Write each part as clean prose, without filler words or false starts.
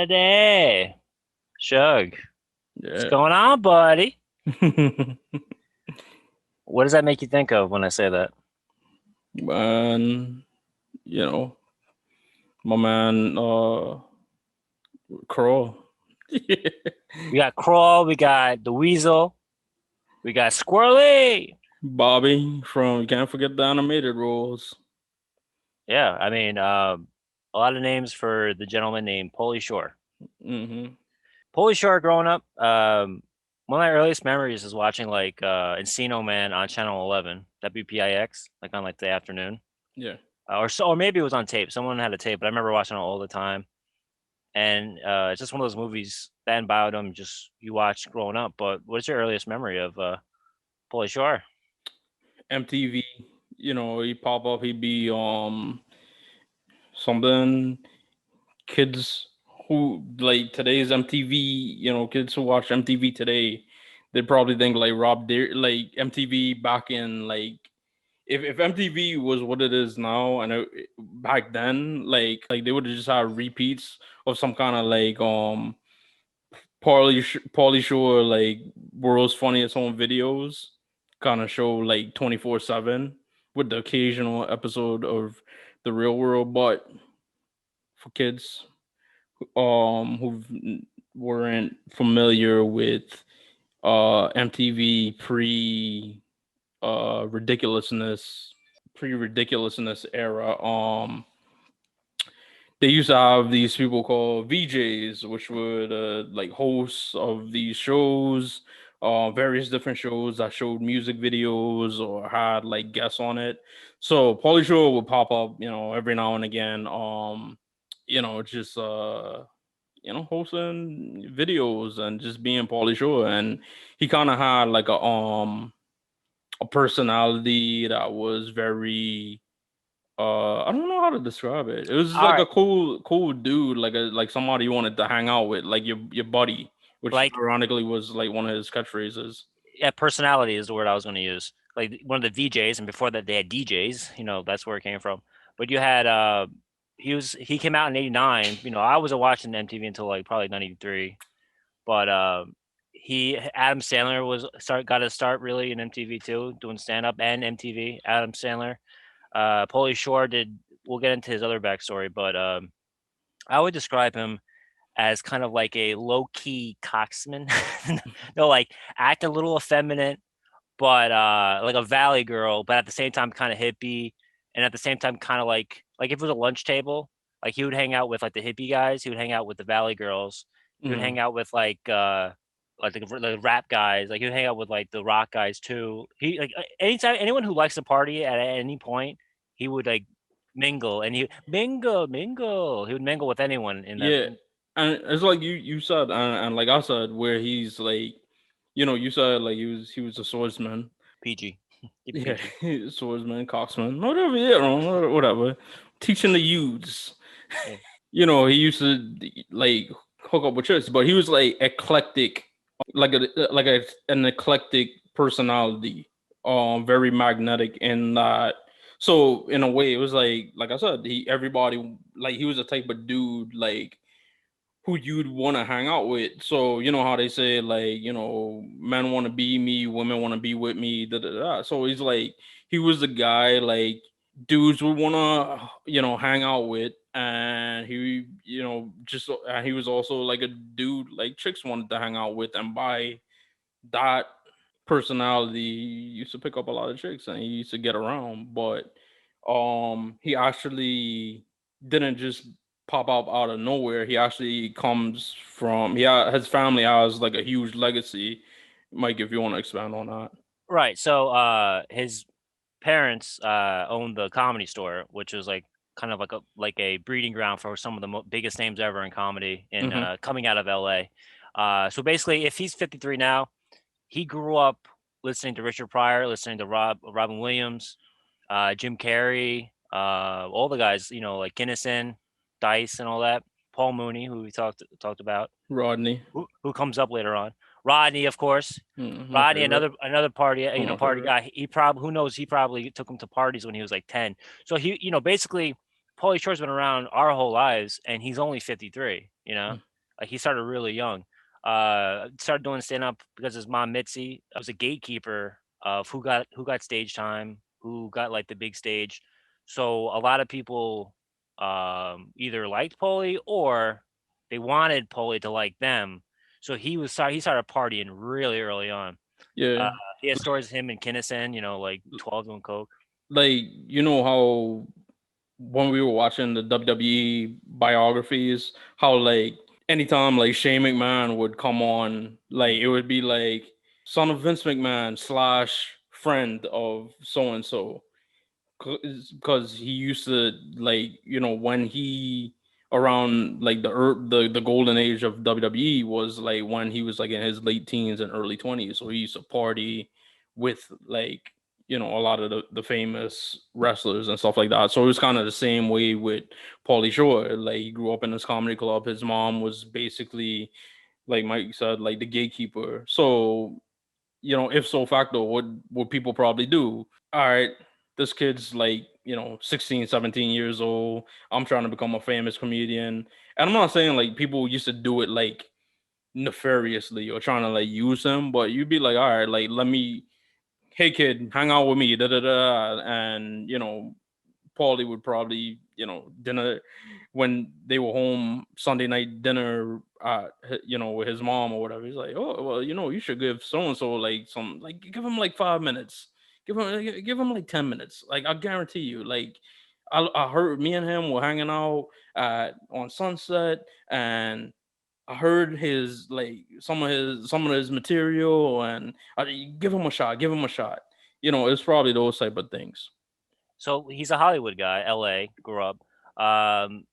Buddy. Suge. What's Yeah. going on, buddy? What does that make you think of when I say that? Man, you know, my man Crow. We got Crawl, we got the Weasel, we got Squirrely. Bobby from Can't Forget the Animated Roles. Yeah, I mean, a lot of names for the gentleman named Pauly Shore. Hmm. Pauly Shore growing up, one of my earliest memories is watching like Encino Man on Channel 11, WPIX, like on like the afternoon. Yeah. Or maybe it was on tape. Someone had a tape, but I remember watching it all the time. And it's just one of those movies that about him just you watched growing up. But what's your earliest memory of Pauly Shore? MTV, he'd pop up, he'd be something kids who like today's MTV, kids who watch MTV today, they probably think like like MTV back in like if MTV was what it is now, and back then, like they would have just had repeats of some kind of like Pauly Shore like world's funniest home videos kind of show like 24/7 with the occasional episode of the Real World, but for kids who weren't familiar with MTV ridiculousness pre-ridiculousness era. They used to have these people called VJs, which would like hosts of these shows, various different shows that showed music videos or had like guests on it. So Pauly Shore would pop up, every now and again. Just hosting videos and just being Pauly Shore, and he kind of had like a personality that was very I don't know how to describe it. It was All like a right, cool dude, like somebody you wanted to hang out with, like your buddy, which like ironically was like one of his catchphrases. yeah, personality is the word I was going to use. Like one of the VJs, and before that they had DJs. That's where it came from. But you had he came out in '89. I wasn't watching MTV until like probably '93. But he Adam Sandler got to start really in MTV too, doing stand up and MTV. Adam Sandler, Pauly Shore did. We'll get into his other backstory, but I would describe him as kind of like a low key coxman. No, like act a little effeminate, but like a valley girl, but at the same time kind of hippie, and at the same time kind of like if it was a lunch table, like he would hang out with like the hippie guys, he would hang out with the valley girls, he would hang Mm. out with like the rap guys, like he would hang out with like the rock guys too. He like anytime anyone who likes to party at any point, he would like mingle and he mingle. He would mingle with anyone in that. Yeah, and it's like you said, and like I said, where he's like, you said like he was a swordsman. PG. Keep it Yeah, PG. swordsman, coxman, whatever. Yeah, whatever. Teaching the youths. Yeah. He used to like hook up with chicks, but he was like eclectic, an eclectic personality, very magnetic in that. So in a way, it was like I said, everybody like he was the type of dude like who you'd want to hang out with. So you know how they say like men want to be me, women want to be with me. Da, da, da. So he's like he was the guy like dudes would want to hang out with, and he just he was also like a dude like chicks wanted to hang out with, and by that personality, he used to pick up a lot of chicks and he used to get around. But he actually didn't just pop up out of nowhere. He actually comes from his family has like a huge legacy. Mike, if you want to expand on that. Right. So his parents owned the Comedy Store, which was like kind of like a breeding ground for some of the biggest names ever in comedy in Hmm. coming out of LA. So basically, if he's 53 now, he grew up listening to Richard Pryor, listening to Robin Williams, Jim Carrey, all the guys, like Kinnison, Dice, and all that. Paul Mooney, who we talked about, Rodney. who comes up later on. Rodney, of course. My Rodney, favorite. another party, One of my party favorite. guy. He probably who knows? He probably took him to parties when he was like 10. So he, basically, Pauly Shore's been around our whole lives, and he's only 53. Like he started really young. Started doing stand up because his mom Mitzi was a gatekeeper of who got stage time, who got like the big stage. So a lot of people either liked Pauly or they wanted Pauly to like them. So he started partying really early on. Uh, Yeah. he had stories of him and Kinnison, like 12 doing coke. Like, you know how when we were watching the WWE biographies, how like anytime like Shane McMahon would come on, like Mm. it would be like son of Vince McMahon slash friend of so and so, because he used to, like, when he around like the golden age of WWE was like when he was like in his late teens and early 20s, so he used to party with, like, a lot of the famous wrestlers and stuff like that. So it was kind of the same way with Pauly Shore. Like, he grew up in this comedy club. His mom was basically, like Mike said, like the gatekeeper. So, if so facto, what people probably do, all right, this kid's like, 16, 17 years old. I'm trying to become a famous comedian. And I'm not saying like people used to do it like nefariously or trying to like use him, but you'd be like, all right, like, let me, hey kid, hang out with me, da da da. And, Paulie would probably, dinner when they were home, Sunday night dinner, with his mom or whatever. He's like, oh, well, you should give so and so like some, like, give him like 5 minutes, give him like 10 minutes. Like, I guarantee you, like, I heard me and him were hanging out on Sunset, and I heard his, like, some of his material, and give him a shot, give him a shot. It's probably those type of things. So he's a Hollywood guy, LA, grew up. Um,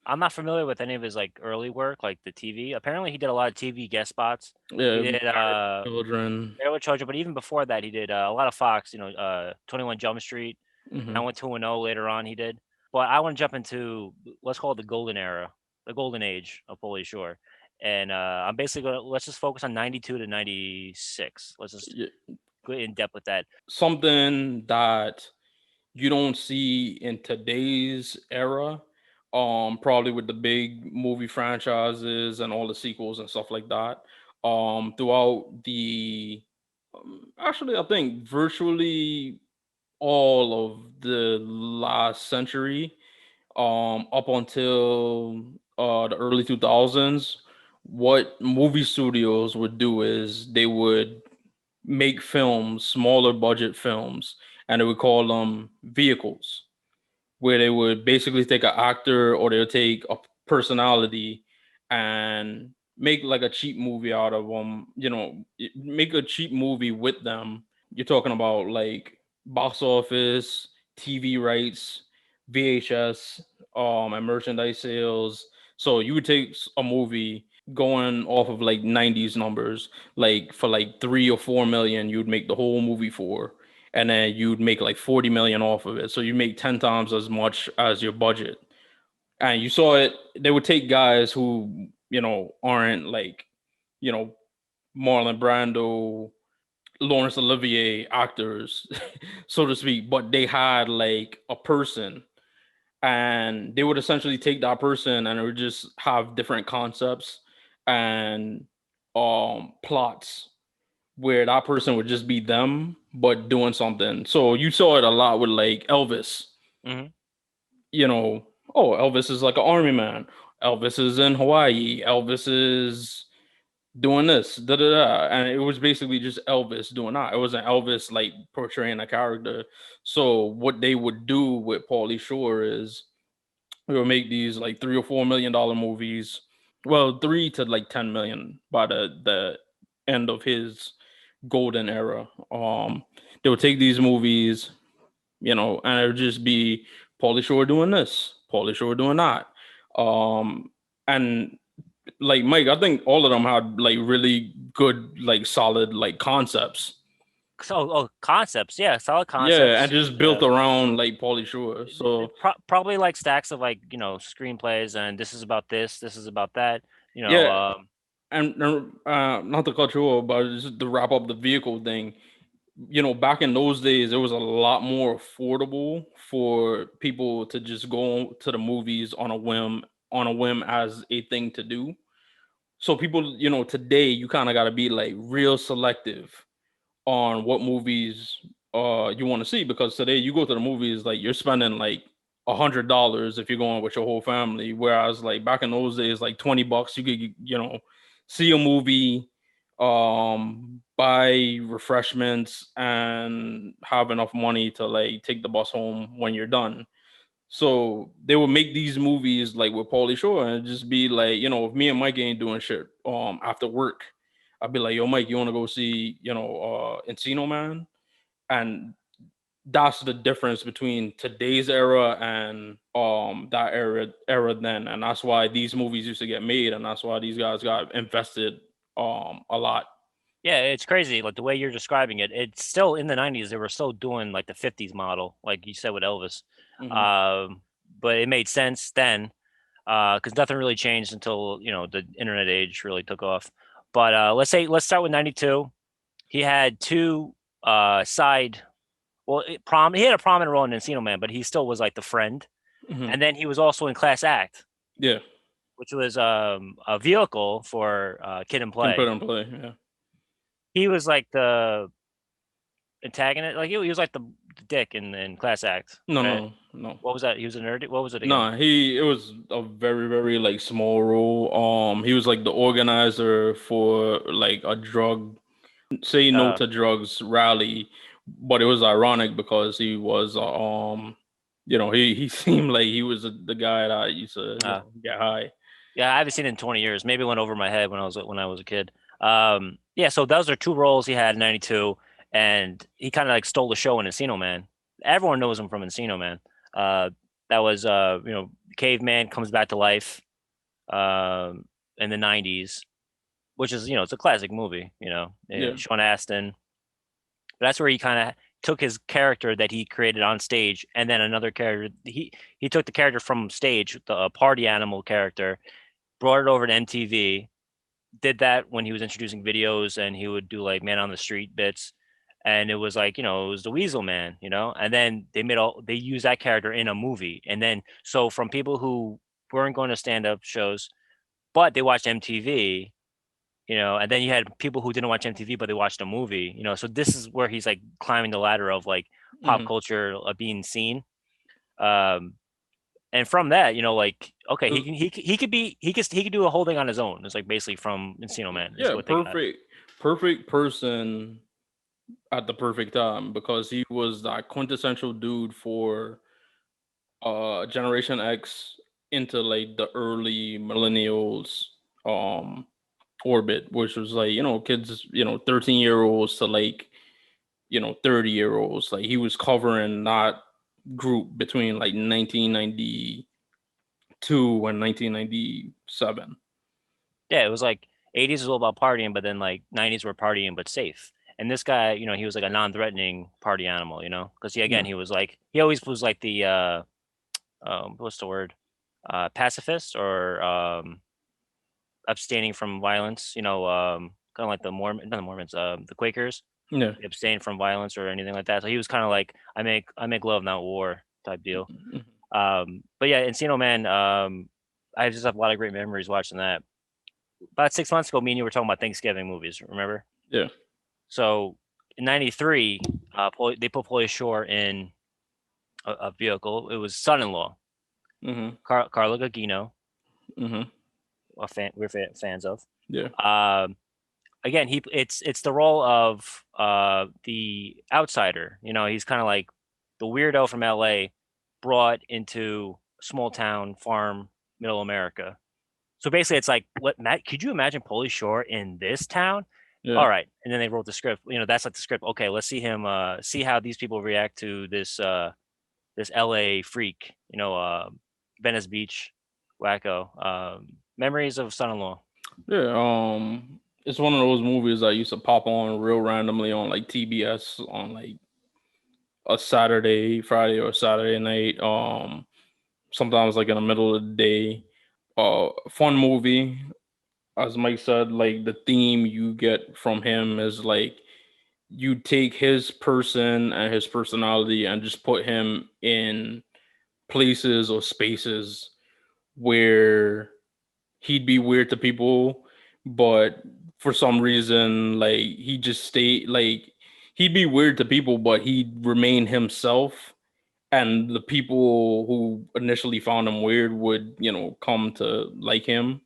I'm not familiar with any of his like early work, like the TV. Apparently, he did a lot of TV guest spots. He Yeah, did children. Married with Children, but even before that, he did a lot of Fox. 21 Jump Street. Hmm. 91210 later on, he did. But I want to jump into, let's call it the golden era, the golden age of Pauly Shore. And I'm basically going to, let's just focus on 92 to 96. Let's just go in depth with that. Something that you don't see in today's era, probably with the big movie franchises and all the sequels and stuff like that, throughout the, actually, I think virtually all of the last century, up until the early 2000s, what movie studios would do is they would make films, smaller budget films, and they would call them vehicles, where they would basically take an actor or they'll take a personality and make like a cheap movie out of them. Make a cheap movie with them. You're talking about like box office, TV rights, VHS, and merchandise sales. So you would take a movie going off of like 90s numbers, like for like 3 or 4 million, you'd make the whole movie for, and then you'd make like 40 million off of it. So you make 10 times as much as your budget. And you saw it, they would take guys who, aren't like, you know, Marlon Brando, Laurence Olivier actors, so to speak, but they had like a person, and they would essentially take that person and it would just have different concepts and plots where that person would just be them but doing something. So you saw it a lot with like Elvis. Hmm. you know oh, Elvis is like an army man, Elvis is in Hawaii, Elvis is doing this, da da da, and it was basically just Elvis doing that. It wasn't Elvis like portraying a character. So what they would do with Pauly Shore is we would make these like $3 or $4 million movies. Well, 3 to like 10 million by the end of his golden era. They would take these movies, and it would just be Pauly Shore doing this, Pauly Shore doing that. And like Mike, I think all of them had like really good, like solid, like concepts. So, concepts, yeah, solid Yeah, and concepts. just built Yeah, around like Pauly Shore. So probably like stacks of like screenplays, and this is about this, this is about that. You know, yeah, and not to cut you off, but just to wrap up the vehicle thing. Back in those days, it was a lot more affordable for people to just go to the movies on a whim as a thing to do. So people, today you kind of got to be like real selective on what movies you want to see, because today you go to the movies, like you're spending like $100 if you're going with your whole family, whereas like back in those days, like $20 you could see a movie, buy refreshments, and have enough money to like take the bus home when you're done. So they would make these movies like with Pauly Shore, and just be like, if me and Mike ain't doing shit after work, I'd be like, yo, Mike, you wanna go see, Encino Man? And that's the difference between today's era and that era then. And that's why these movies used to get made, and that's why these guys got invested a lot. Yeah, it's crazy. Like the way you're describing it, it's still in the '90s. They were still doing like the '50s model, like you said with Elvis. Hmm. Um, but it made sense then, because nothing really changed until the internet age really took off. But let's start with '92. He had two side. Well, he had a prominent role in Encino Man, but he still was like the friend. Hmm. And then he was also in Class Act, Yeah, which was a vehicle for Kid and can put Play. and play. Yeah. He was like the antagonist, like he was like the dick in Class Act, No, right? no, no. What was that? He was a nerd. What was it again? Nah, it was a very, very like small role. He was like the organizer for like a drug say no Uh, to drugs rally, but it was ironic because he was he seemed like he was the guy that used to uh, get high. yeah, I haven't seen it in 20 years. Maybe it went over my head when I was a kid. Yeah, so those are two roles he had in '92, and he kind of like stole the show in Encino Man. Everyone knows him from Encino Man. Uh, that was Caveman comes back to life in the '90s, which is it's a classic movie. Yeah. Sean Astin. But that's where he kind of took his character that he created on stage, and then another character. He took the character from stage, the party animal character, brought it over to MTV. Did that when he was introducing videos, and he would do like man on the street bits, and it was like it was the Weasel Man, and then they used that character in a movie, and then so from people who weren't going to stand up shows, but they watched MTV, and then you had people who didn't watch MTV, but they watched a movie, so this is where he's like climbing the ladder of like pop Hmm. culture being seen. Um, and from that, like, okay, he could do a whole thing on his own. It's like basically from Encino Man is Yeah, what they got. perfect person at the perfect time, because he was that quintessential dude for Generation X into like the early millennials um orbit, which was like, kids, 13-year-olds to like, 30-year-olds. Like he was covering that group between like 1992 and 1997. Yeah, it was like '80s was all about partying, but then like '90s were partying but safe. And this guy, he was like a non-threatening party animal, because Yeah. he was like he always was like the what's the word, pacifist or abstaining from violence. Kind of like the Mormon, not the Mormons, the Quakers. Yeah. They abstain from violence or anything like that. So he was kind of like I make love, not war type deal. Mhm. But yeah, Encino Man, I just have a lot of great memories watching that. About 6 months ago, me and you were talking about Thanksgiving movies. Remember? Yeah. So in '93, they put Pauly Shore in a vehicle. It was Son-in-Law, Hmm. Carla Gugino, Hmm. we're fans of. Yeah. Um, Again, it's the role of the outsider. He's kind of like the weirdo from LA brought into small town farm middle America. So basically, it's like, what Matt? Could you imagine Pauly Shore in this town? Yeah. All right, and then they wrote the script. That's like the script. Okay, let's see him. See how these people react to this LA freak. Venice Beach, wacko. Memories of Son-in-Law. Yeah. It's one of those movies that used to pop on real randomly on like TBS on like a Saturday, Friday or Saturday night. Sometimes like in the middle of the day. Fun movie. As Mike said, like the theme you get from him is like you take his person and his personality and just put him in places or spaces where he'd be weird to people, but for some reason, like he just stayed like he'd be weird to people, but he'd remain himself. And the people who initially found him weird would, come to like him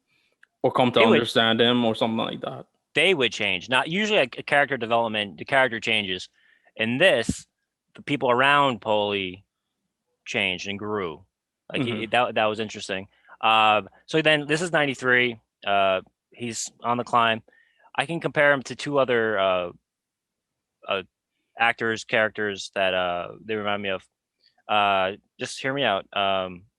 or come to They would understand him or something like that. they would change. Not usually a character development, the character changes. In this, the people around Pauly changed and grew. Like Hmm. that was interesting. So then this is 93. He's on the climb. I can compare him to two other uh, actors, characters that they remind me of. Just hear me out.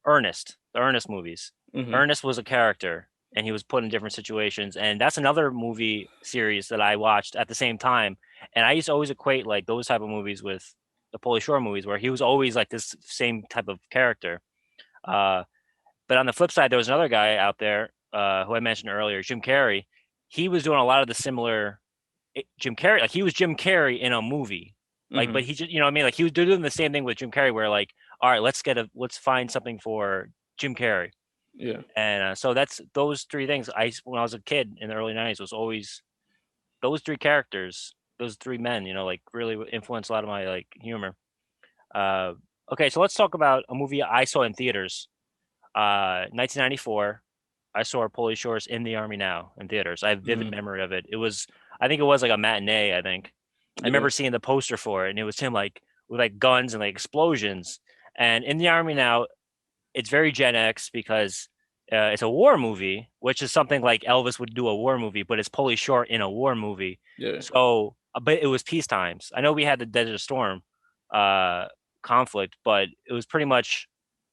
Ernest, the Ernest movies. Hmm. Ernest was a character, and he was put in different situations, and that's another movie series that I watched at the same time. And I used to always equate like those type of movies with the Pauly Shore movies, where he was always like this same type of character. Uh, but on the flip side, there was another guy out there who I mentioned earlier, Jim Carrey. He was doing a lot of the similar Jim Carrey, like he was Jim Carrey in a movie. Like, but Hmm. he just, you know what I mean? Like he was doing the same thing with Jim Carrey, where like, all right, let's find something for Jim Carrey. Yeah. And so that's those three things. When I was a kid in the early '90s, was always those three characters, those three men. Like really influenced a lot of my like humor. Uh, okay, so let's talk about a movie I saw in theaters. 1994. I saw Pauly Shore's "In the Army Now" in theaters. I have vivid Hmm. memory of it. I think it was like a matinee. I think I Yeah. remember seeing the poster for it, and it was him like with like guns and like explosions. And "In the Army Now," it's very Gen X because it's a war movie, which is something like Elvis would do a war movie, but it's Pauly Shore in a war movie. Yeah. So, but it was peace times. I know we had the Desert Storm uh, conflict, but it was pretty much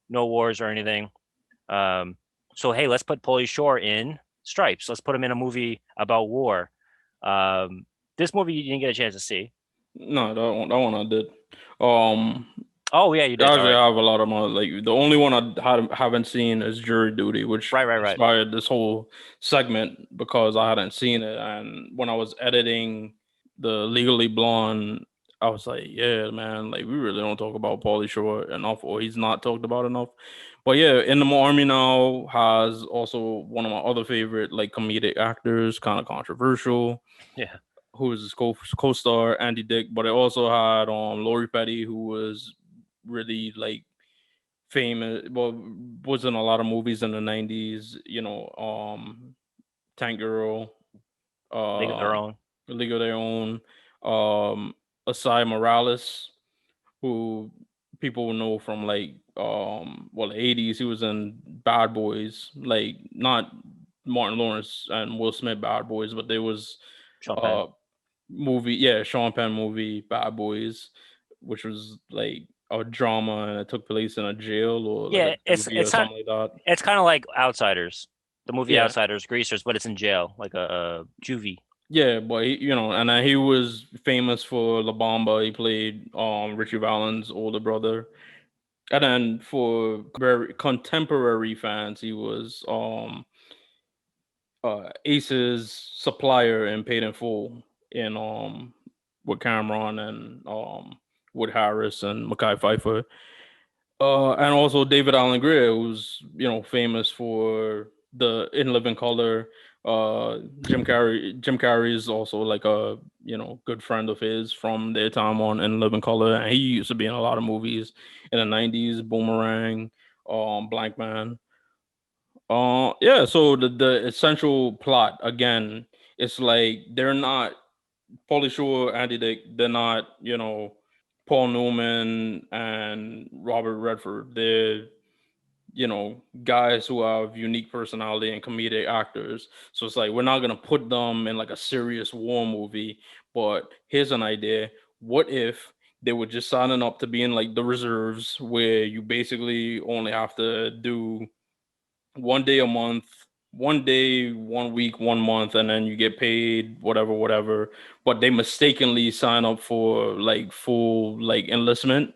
no wars or anything. Um, so hey, let's put Pauly Shore in Stripes. Let's put him in a movie about war. Um, this movie you didn't get a chance to see. No, that one I did. Um, Oh yeah, you did. All Actually, right, I have a lot of my like the only one haven't seen is Jury Duty, which right. inspired this whole segment because I hadn't seen it. And when I was editing the Legally Blonde, I was like, yeah, man, like we really don't talk about Pauly Shore enough, or he's not talked about enough. But yeah, In the Army Now has also one of my other favorite like comedic actors, kind of controversial, Yeah, who was his co-star Andy Dick, but it also had Lori Petty, who was really like famous. Well, was in a lot of movies in the '90s. Tank Girl, League of Their uh, Own. League of Their Own, um, Asai Morales, who people know from like the '80s. He was in Bad Boys, like not Martin Lawrence and Will Smith Bad Boys, but there was Sean Penn. uh movie, yeah, Sean Penn movie Bad Boys, which was like a drama and it took place in a jail or like a Yeah, juvie or something like that. it's kind of like Outsiders, the movie Yeah, Outsiders, Greasers, but it's in jail, like a juvie. yeah, but and he was famous for La Bamba. He played Richie Valens' older brother, and then for very contemporary fans, he was Ace's supplier in Paid in Full in with Cameron and Wood Harris and Mackay Pfeiffer. And also David Allen Greer, who's famous for the In Living Color. Jim Carrey is also like a good friend of his from their time on In Living Color, and he used to be in a lot of movies in the '90s, Boomerang, Blank Man. Yeah. So the essential plot again, it's like they're not Pauly Shore, Andy Dick. They're not Paul Newman and Robert Redford. They're guys who have unique personality and comedic actors. So it's like we're not gonna put them in like a serious war movie. But here's an idea: what if they were just signing up to be in like the reserves, where you basically only have to do 1 day a month, 1 day, 1 week, 1 month, and then you get paid whatever. But they mistakenly sign up for like full like enlistment,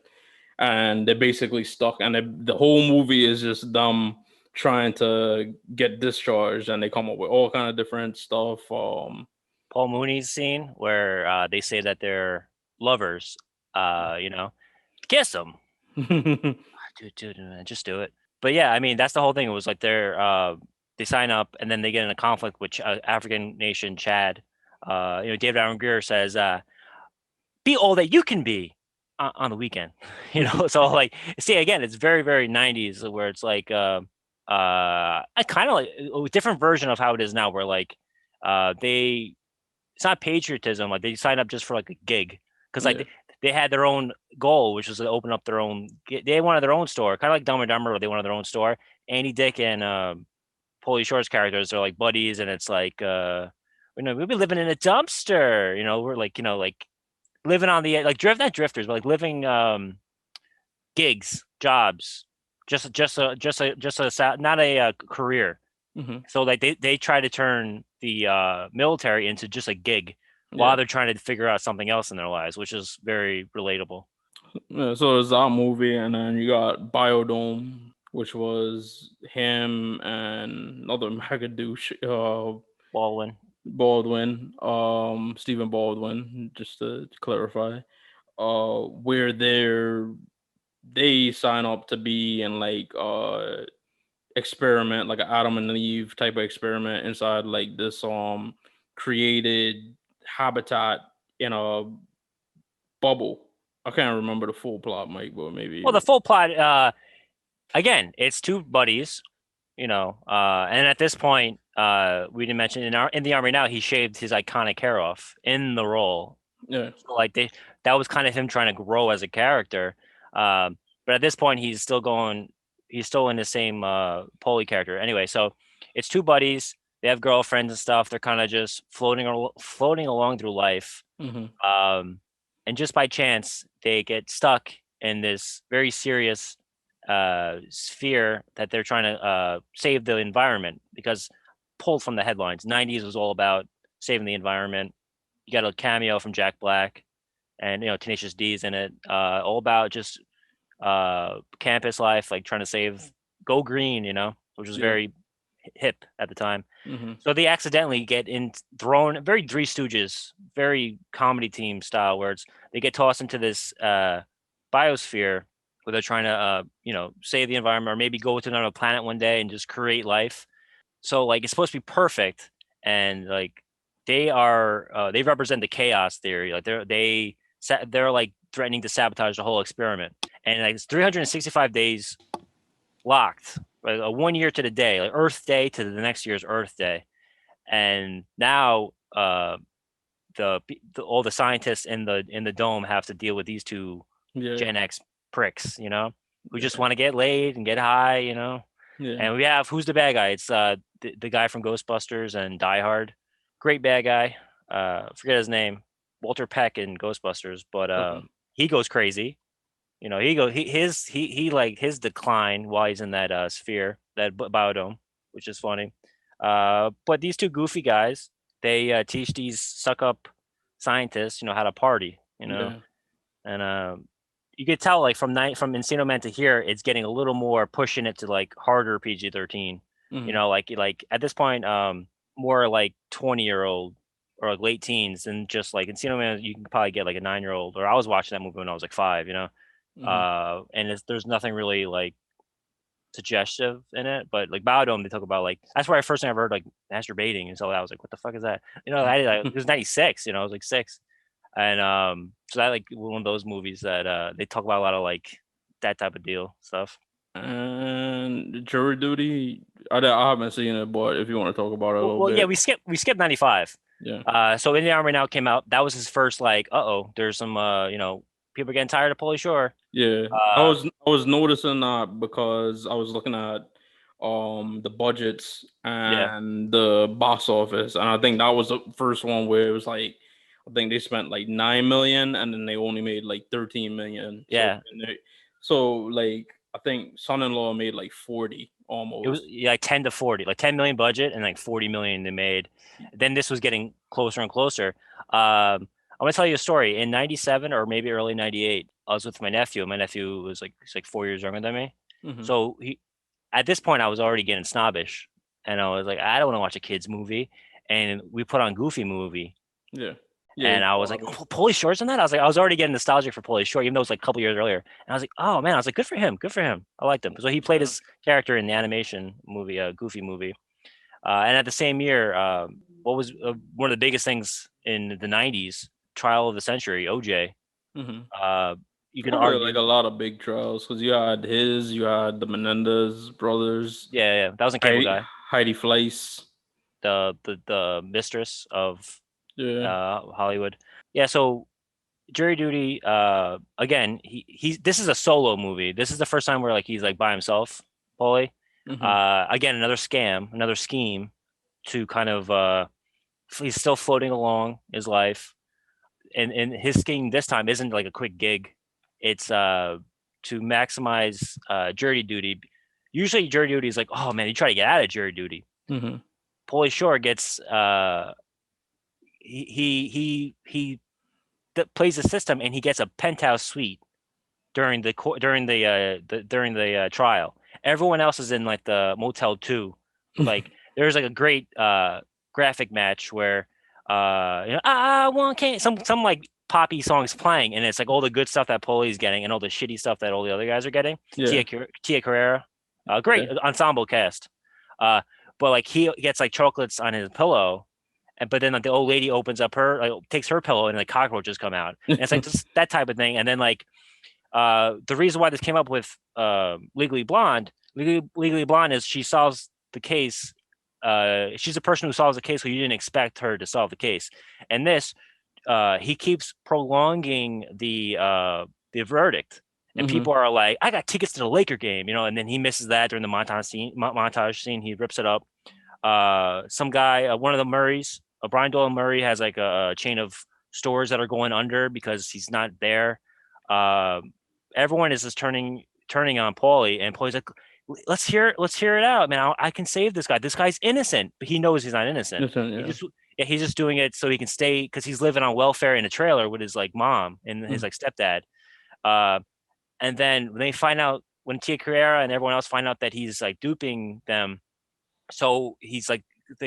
and they're basically stuck. And the whole movie is just them trying to get discharged, and they come up with all kind of different stuff. Paul Mooney's scene where they say that they're lovers, you know, kiss them. Dude, man, just do it. But yeah, I mean, that's the whole thing. It was like they're they sign up, and then they get in a conflict with African nation Chad. David Alan Grier says, "Be all that you can be on the weekend." So like, see again, it's very very '90s where it's like, I kind of like a different version of how it is now, where like, they it's not patriotism, like they sign up just for like a gig because like Yeah. they had their own goal, which was to open up their own. They wanted their own store, kind of like Dumb and Dumber, where they wanted their own store. Andy Dick and Pauly Shore's characters are like buddies, and it's like, we'll be living in a dumpster. We're like, like living on the like not drifters, but like living gigs, jobs, not a career. Hmm. So like they try to turn the military into just a gig while Yeah. they're trying to figure out something else in their lives, which is very relatable. Yeah. So it's that movie, and then you got Biodome, which was him and another mega douche, Baldwin. Baldwin, Stephen Baldwin, just to clarify, where they sign up to be in like experiment, like an Adam and Eve type of experiment inside like this created habitat in a bubble. I can't remember the full plot, Mike, but Well, maybe. the full plot, again, it's two buddies, and at this point, we didn't mention in the army now, he shaved his iconic hair off in the role. Yeah. So like that was kind of him trying to grow as a character. But at this point, he's still in the same Pauly character. Anyway, so it's two buddies. They have girlfriends and stuff. They're kind of just floating along through life. Hmm. Um, and just by chance, they get stuck in this very serious sphere that they're trying to save the environment, because pulled from the headlines, '90s was all about saving the environment. You got a cameo from Jack Black, and Tenacious D's in it. All about just campus life, like trying to go green, which was Yeah. very hip at the time. Hmm. So they accidentally get thrown, very Three Stooges, very comedy team style, where they get tossed into this biosphere where they're trying to save the environment, or maybe go to another planet one day and just create life. So like it's supposed to be perfect, and like they represent the chaos theory. Like they're like threatening to sabotage the whole experiment, and like it's 365 days locked, like a 1 year to the day, like Earth Day to the next year's Earth Day. And now all the scientists in the dome have to deal with these two Yeah. Gen X pricks, who just Yeah. want to get laid and get high, Yeah. And we have, who's the bad guy? It's the guy from Ghostbusters and Die Hard. Great bad guy. Forget his name. Walter Peck in Ghostbusters, but Okay. he goes crazy. He go he like his decline while he's in that sphere, that biodome, which is funny. But these two goofy guys, they teach these suck up scientists, how to party, Yeah. and you could tell like from Encino Man to here, it's getting a little more pushing it to like harder PG-13. Hmm. Like at this point, more like 20-year-old or like late teens, and just like Encino Man, you can probably get like a 9-year-old. Or I was watching that movie when I was like 5, Hmm. and there's nothing really like suggestive in it. But like Biodome, they talk about like that's where I first ever heard like masturbating, and so I was like, what the fuck is that? It was '96. I was like 6, and so that like one of those movies that they talk about a lot of like that type of deal stuff. And jury duty. I haven't seen it, but if you want to talk about it a little Well, yeah, bit, we skipped '95. yeah, So In the Army Now came out. That was his first like, there's some people getting tired of Pauly Shore. yeah. I Uh, was I was noticing that because I was looking at the budgets yeah, and the box office, and I think that was the first one where it was like I think they spent like 9 million, and then they only made like 13 million. So yeah. like I think Son-in-Law made like 40 It was almost. yeah, like 10 to 40, like 10 million budget and like 40 million they made. Then this was getting closer and closer. I'm gonna tell you a story. In '97 or maybe early '98, I was with my nephew. My nephew was like he's like 4 years younger than me. Hmm. So at this point I was already getting snobbish, and I was like, I don't want to watch a kids movie. And we put on Goofy movie, Yeah, yeah, and I was like, Bobby. oh, Pauly Shore's in that. I was already getting nostalgic for Pauly Shore, even though it was like a couple years earlier. And I was like, oh man, I was like, good for him, good for him. I liked him. So he played Yeah. his character in the animation movie, Goofy movie. And at the same year, what was one of the biggest things in the '90s? Trial of the Century, OJ. Mm-hmm. Uh, you could Probably like argue, a lot of big trials because you had the Menendez brothers, yeah, that was a Cable Heidi Guy, Heidi Fleiss. the mistress of Yeah. Hollywood. Yeah, so Jury Duty. Again, he's this is a solo movie. This is the first time where like he's like by himself, Pauly. Mm-hmm. Again, another scam, another scheme to kind of he's still floating along his life, and his scheme this time isn't like a quick gig. It's to maximize jury duty. Usually, jury duty is like, oh man, you try to get out of jury duty. Mm-hmm. Pauly Shore gets he plays the system and he gets a penthouse suite during the trial. Everyone else is in like the Motel 2. Like there's like a great graphic match where I want can some like poppy songs playing and it's like all the good stuff that Pauly's getting and all the shitty stuff that all the other guys are getting. Yeah. Tia Carrera, great Yeah. ensemble cast. Uh, but like he gets like chocolates on his pillow and but then like the old lady opens up her like takes her pillow and like cockroaches come out and it's like just that type of thing and then like the reason why this came up with Legally Blonde is she solves the case. She's a person who solves the case, so you didn't expect her to solve the case. And this, he keeps prolonging the verdict, and Mm-hmm. people are like, "I got tickets to the Laker game," and then he misses that during the montage scene. He rips it up. Some guy, one of the Murrays, Brian Doyle Murray has like a chain of stores that are going under because he's not there. Uh, Everyone is just turning on Paulie, and Paulie's like, let's hear it out, man. I can save this guy. This guy's innocent, but he knows he's not innocent. Listen, He yeah. just yeah, he's just doing it so he can stay because he's living on welfare in a trailer with his like mom and his like stepdad. Uh, and then when they find out when Tia Carrera and everyone else find out that he's like duping them, so he's like,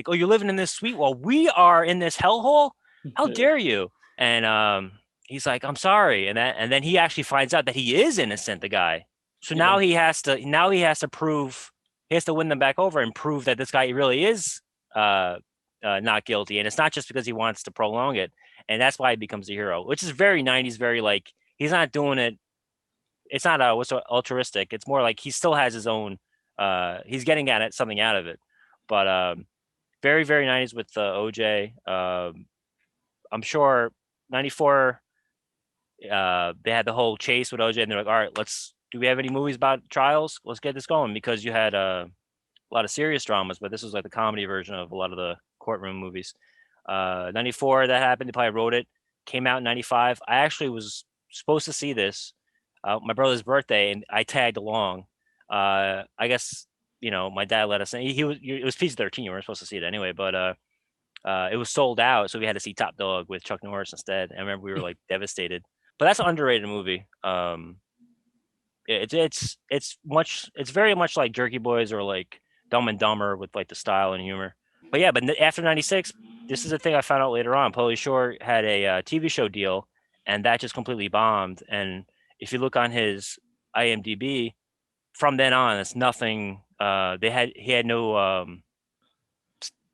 oh, you're living in this suite while we are in this hellhole? How Yeah. dare you? And he's like, I'm sorry. And then he actually finds out that he is innocent, the guy. So Yeah. now he has to prove he has to win them back over and prove that this guy really is not guilty. And it's not just because he wants to prolong it. And that's why he becomes a hero, which is very 90s, very like he's not doing it. It's not what's altruistic. It's more like he still has his own he's getting at it something out of it. But very, very 90s with OJ. I'm sure 94, they had the whole chase with OJ, and they're like, all right, do we have any movies about trials? Let's get this going because you had a lot of serious dramas, but this was like the comedy version of a lot of the courtroom movies. 94, that happened. They probably wrote it, came out in 95. I actually was supposed to see this my brother's birthday, and I tagged along. I guess my dad let us in. It was PG-13. We weren't supposed to see it anyway, but it was sold out, so we had to see Top Dog with Chuck Norris instead. I remember we were like devastated. But that's an underrated movie. It's very much like Jerky Boys or like Dumb and Dumber with like the style and humor. But yeah, but after '96, this is a thing I found out later on. Pauly Shore had a TV show deal, and that just completely bombed. And if you look on his IMDb, from then on, it's nothing. He had no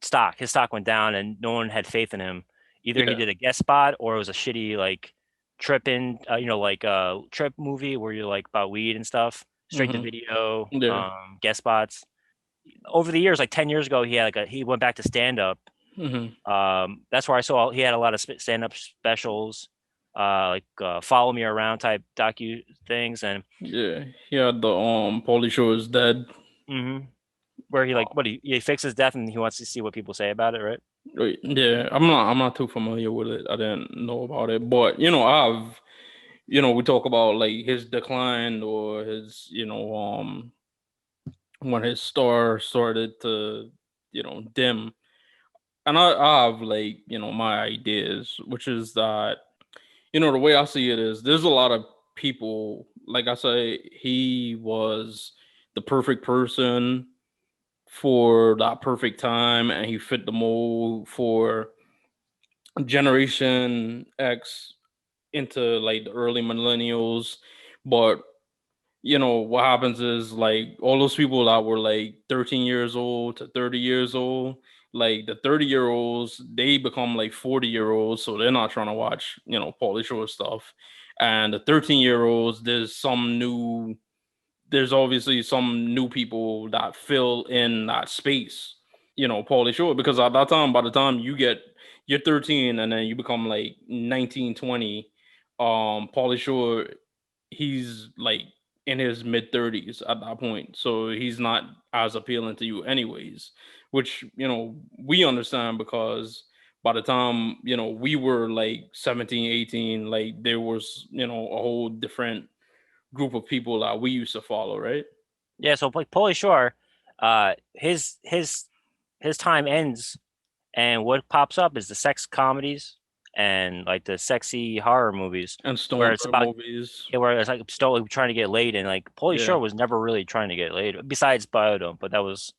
stock. His stock went down, and no one had faith in him. Either he Yeah. did a guest spot, or it was a shitty like trip in, like a trip movie where you're like about weed and stuff, straight to Mm-hmm. video, Yeah. guest spots. Over the years, like 10 years ago, he went back to stand up. Mm-hmm. That's where I saw he had a lot of stand up specials, like follow me around type docu things, and Yeah. He had the Pauly Shore is dead. mhm, where he like he fixed his death and he wants to see what people say about it, right? Right. Yeah, I'm not too familiar with it. I didn't know about it, but we talk about like his decline or his when his star started to dim, and I have like my ideas, which is that the way I see it is there's a lot of people, like I say, he was the perfect person for that perfect time, and he fit the mold for Generation X into like the early millennials, but what happens is like all those people that were like 13 years old to 30 years old, like the 30-year-olds, they become like 40-year-olds, so they're not trying to watch, Pauly Shore stuff. And the 13-year-olds, there's obviously some new people that fill in that space, Pauly Shore, because at that time, by the time you're 13 and then you become like 19, 20, Pauly Shore, he's like in his mid 30s at that point. So he's not as appealing to you anyways, which, we understand because by the time, we were like 17, 18, like there was, a whole different group of people that we used to follow, right? Yeah, so like Pauly Shore, his time ends, and what pops up is the sex comedies and like the sexy horror movies And where stoner it's about movies. yeah, where it's like still like, trying to get laid, and like Pauly Yeah. Shore was never really trying to get laid besides Biodome, but that was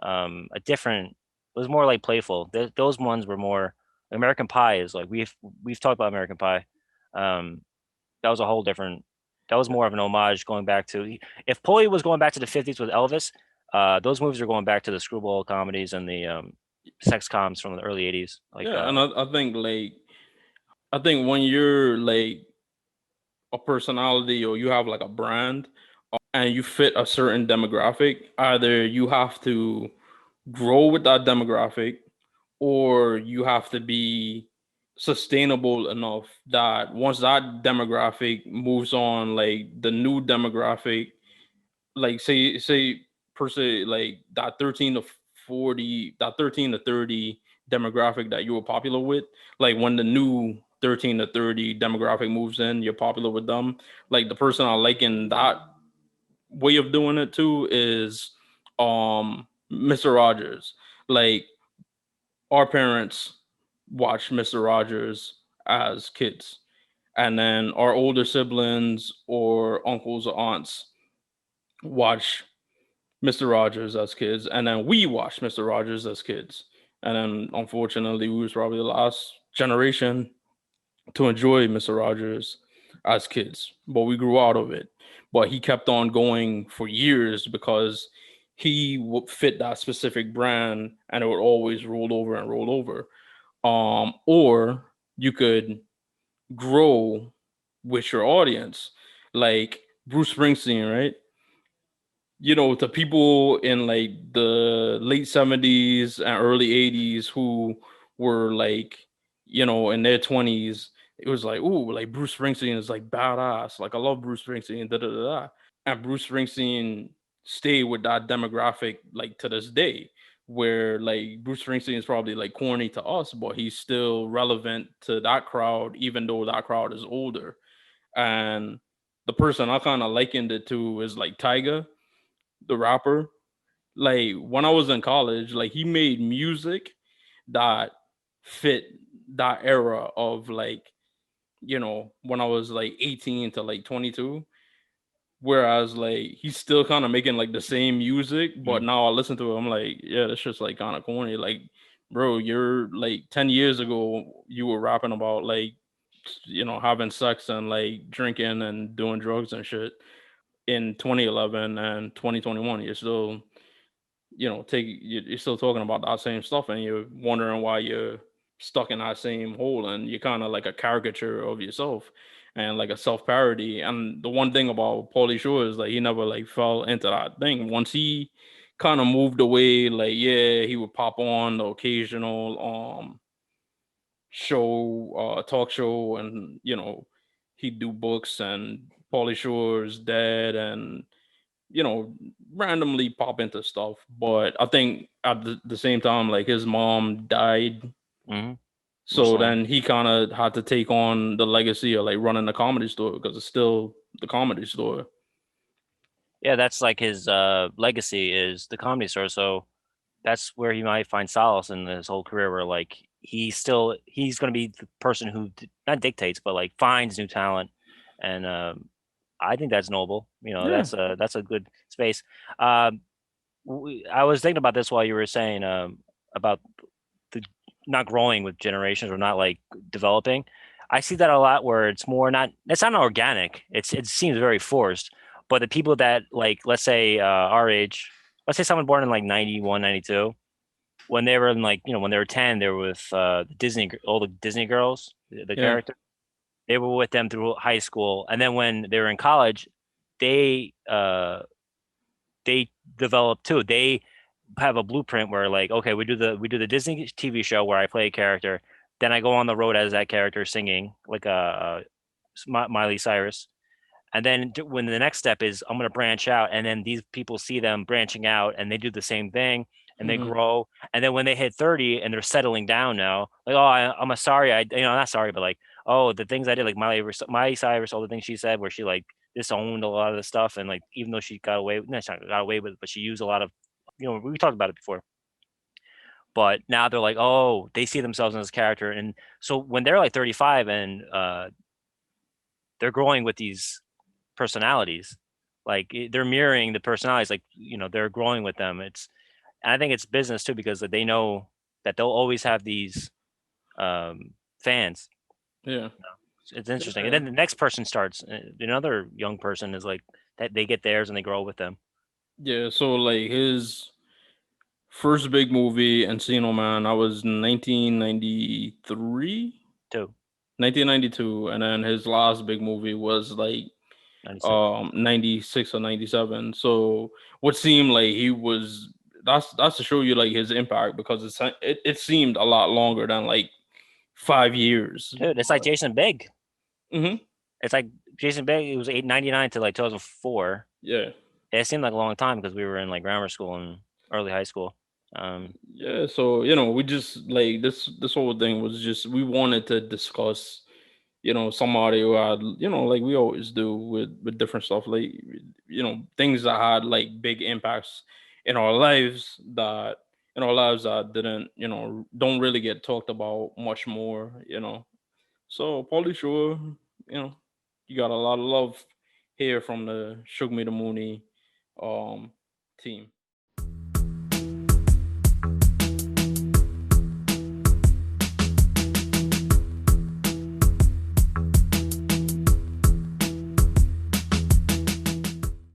a different. It was more like playful. Those ones were more American Pie is like we've talked about American Pie. Um, that was a whole different. That was more of an homage going back to if Pauly was going back to the 50s with Elvis. Those movies are going back to the screwball comedies and the sex coms from the early 80s. Like Yeah, and I think when you're like a personality or you have like a brand and you fit a certain demographic, either you have to grow with that demographic or you have to be sustainable enough that once that demographic moves on, like the new demographic, like say per se, like that 13 to 40, that 13 to 30 demographic that you were popular with, like when the new 13 to 30 demographic moves in, you're popular with them. Like the person I like in that way of doing it too is Mr. Rogers. Like our parents watched Mr. Rogers as kids, and then our older siblings or uncles or aunts watch Mr. Rogers as kids, and then we watched Mr. Rogers as kids. And then unfortunately we was probably the last generation to enjoy Mr. Rogers as kids, but we grew out of it. But he kept on going for years because he would fit that specific brand and it would always roll over and roll over. Or you could grow with your audience, like Bruce Springsteen, right? To people in like the late 70s and early 80s who were like, in their 20s, it was like, ooh, like Bruce Springsteen is like badass. Like I love Bruce Springsteen, da da da. Da. And Bruce Springsteen stayed with that demographic like to this day, where like Bruce Springsteen is probably like corny to us, but he's still relevant to that crowd, even though that crowd is older. And the person I kind of likened it to is like Tyga, the rapper. Like when I was in college, like he made music that fit that era of like, when I was like 18 to like 22. Whereas like he's still kind of making like the same music, but mm, now I listen to it, I'm like, yeah, that's just like kind of corny. Like, bro, you're like 10 years ago, you were rapping about like, having sex and like drinking and doing drugs and shit. In 2011 and 2021, you're still you're still talking about that same stuff and you're wondering why you're stuck in that same hole, and you're kind of like a caricature of yourself and like a self-parody. And the one thing about Pauly Shore is like he never like fell into that thing. Once he kind of moved away, like yeah, he would pop on the occasional show, talk show, and he'd do books, and Pauly Shore's dead, and you know, randomly pop into stuff. But I think at the same time, like his mom died. mm-hmm, So recently. then he kind of had to take on the legacy of like running the comedy store because it's still the comedy store. Yeah, that's like his legacy is the comedy store. So that's where he might find solace in his whole career, where like he's going to be the person who not dictates but like finds new talent, and I think that's noble. Yeah. That's a good space. Um, I was thinking about this while you were saying about the not growing with generations or not like developing. I see that a lot where it's not organic. It seems very forced. But the people that like, let's say our age, let's say someone born in like 91, 92, when they were in like, when they were 10, they were with Disney, all the Disney girls, the Yeah. character. They were with them through high school, and then when they were in college, they uh they develop too. They have a blueprint where like, okay, we do the Disney TV show where I play a character, then I go on the road as that character singing like Miley Cyrus, and then when the next step is I'm going to branch out, and then these people see them branching out, and they do the same thing, and they Hmm. grow, and then when they hit 30 and they're settling down now, like, oh, I'm a sorry, not sorry, but like, oh, the things I did, like Miley Cyrus, all the things she said, where she like disowned a lot of the stuff, and like even though she got away, no, she not got away with it, but she used a lot of, we talked about it before. But now they're like, oh, they see themselves in this character, and so when they're like 35 and they're growing with these personalities, like they're mirroring the personalities, like they're growing with them. And I think it's business too, because they know that they'll always have these fans. Yeah. It's interesting. And Yeah. then the next person starts, another young person is like that, they get theirs and they grow with them Yeah. So like his first big movie, Encino Man, I was 1993, too. 1992, and then his last big movie was like 96. 96 or 97. So what seemed like he was, that's to show you like his impact, because it seemed a lot longer than like 5 years. Dude, it's like Jason Big. Hmm. It's like Jason Big, it was 899 to like 2004. Yeah. It seemed like a long time because we were in like grammar school and early high school. Yeah, so we just like this whole thing was just, we wanted to discuss, somebody who had, like we always do with different stuff, like things that had like big impacts in our lives, that didn't, don't really get talked about much more. So Pauly Shore, you know, you got a lot of love here from the Shook Me the Mooney um team.